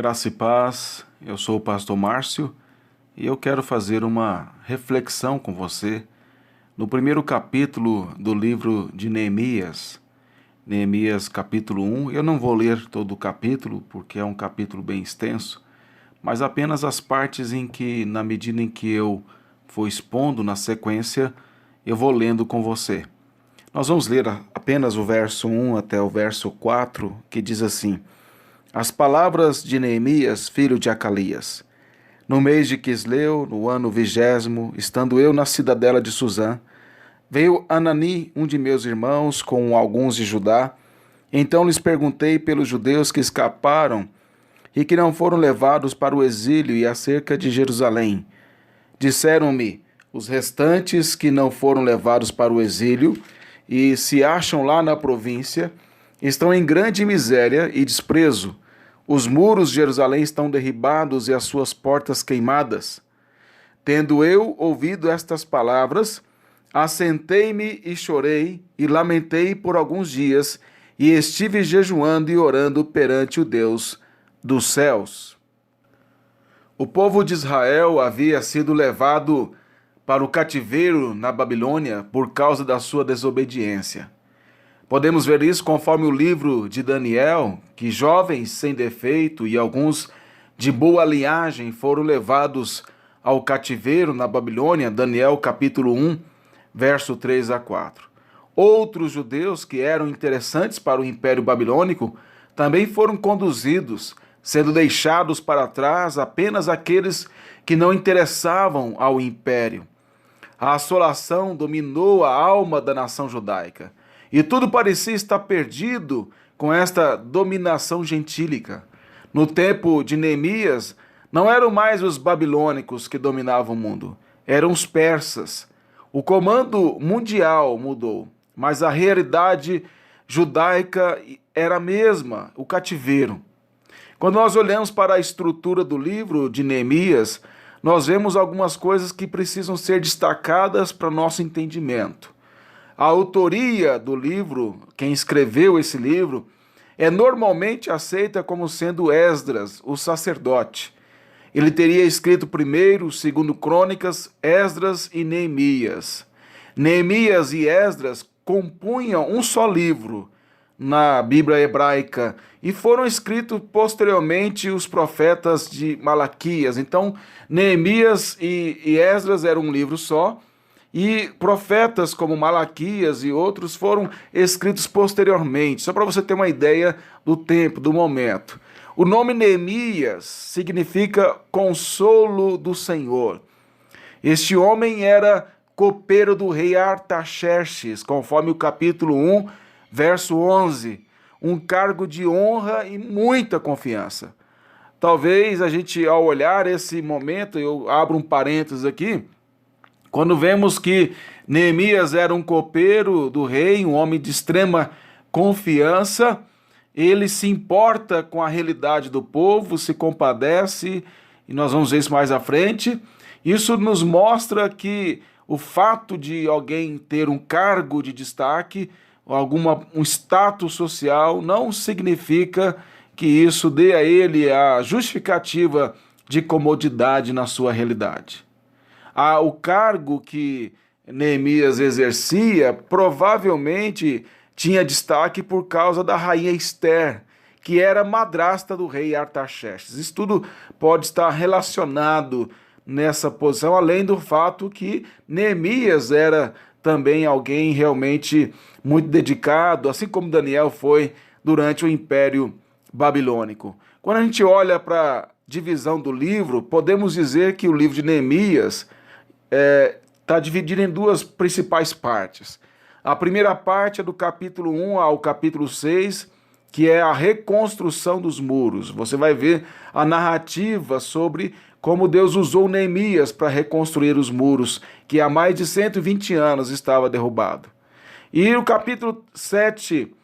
Graça e paz, eu sou o pastor Márcio e eu quero fazer uma reflexão com você no primeiro capítulo do livro de Neemias. Neemias capítulo 1, eu não vou ler todo o capítulo porque é um capítulo bem extenso, mas apenas as partes em que, na medida em que eu for expondo na sequência, eu vou lendo com você. Nós vamos ler apenas o verso 1 até o verso 4, que diz assim: As palavras de Neemias, filho de Acalias. No mês de Quisleu, no ano 20º, estando eu na cidadela de Suzã, veio Anani, um de meus irmãos, com alguns de Judá. Então lhes perguntei pelos judeus que escaparam e que não foram levados para o exílio e acerca de Jerusalém. Disseram-me, os restantes que não foram levados para o exílio e se acham lá na província, estão em grande miséria e desprezo. Os muros de Jerusalém estão derribados e as suas portas queimadas. Tendo eu ouvido estas palavras, assentei-me e chorei e lamentei por alguns dias e estive jejuando e orando perante o Deus dos céus. O povo de Israel havia sido levado para o cativeiro na Babilônia por causa da sua desobediência. Podemos ver isso conforme o livro de Daniel, que jovens sem defeito e alguns de boa linhagem foram levados ao cativeiro na Babilônia, Daniel capítulo 1, verso 3 a 4. Outros judeus que eram interessantes para o Império Babilônico também foram conduzidos, sendo deixados para trás apenas aqueles que não interessavam ao Império. A assolação dominou a alma da nação judaica. E tudo parecia estar perdido com esta dominação gentílica. No tempo de Neemias, não eram mais os babilônicos que dominavam o mundo, eram os persas. O comando mundial mudou, mas a realidade judaica era a mesma, o cativeiro. Quando nós olhamos para a estrutura do livro de Neemias, nós vemos algumas coisas que precisam ser destacadas para nosso entendimento. A autoria do livro, quem escreveu esse livro, é normalmente aceita como sendo Esdras, o sacerdote. Ele teria escrito primeiro, segundo Crônicas, Esdras e Neemias. Neemias e Esdras compunham um só livro na Bíblia hebraica e foram escritos posteriormente os profetas de Malaquias. Então, Neemias e Esdras eram um livro só, e profetas como Malaquias e outros foram escritos posteriormente, só para você ter uma ideia do tempo, do momento. O nome Neemias significa consolo do Senhor. Este homem era copeiro do rei Artaxerxes, conforme o capítulo 1, verso 11, um cargo de honra e muita confiança. Talvez a gente, ao olhar esse momento, eu abro um parênteses aqui, quando vemos que Neemias era um copeiro do rei, um homem de extrema confiança, ele se importa com a realidade do povo, se compadece, e nós vamos ver isso mais à frente. Isso nos mostra que o fato de alguém ter um cargo de destaque, um status social, não significa que isso dê a ele a justificativa de comodidade na sua realidade. O cargo que Neemias exercia provavelmente tinha destaque por causa da rainha Ester, que era madrasta do rei Artaxerxes. Isso tudo pode estar relacionado nessa posição, além do fato que Neemias era também alguém realmente muito dedicado, assim como Daniel foi durante o Império Babilônico. Quando a gente olha para a divisão do livro, podemos dizer que o livro de Neemias está dividido em duas principais partes. A primeira parte é do capítulo 1 ao capítulo 6, que é a reconstrução dos muros. Você vai ver a narrativa sobre como Deus usou Neemias para reconstruir os muros, que há mais de 120 anos estava derrubado. E o capítulo 7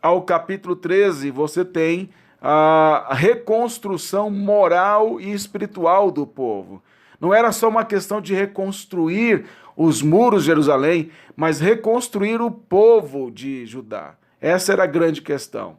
ao capítulo 13, você tem a reconstrução moral e espiritual do povo. Não era só uma questão de reconstruir os muros de Jerusalém, mas reconstruir o povo de Judá. Essa era a grande questão.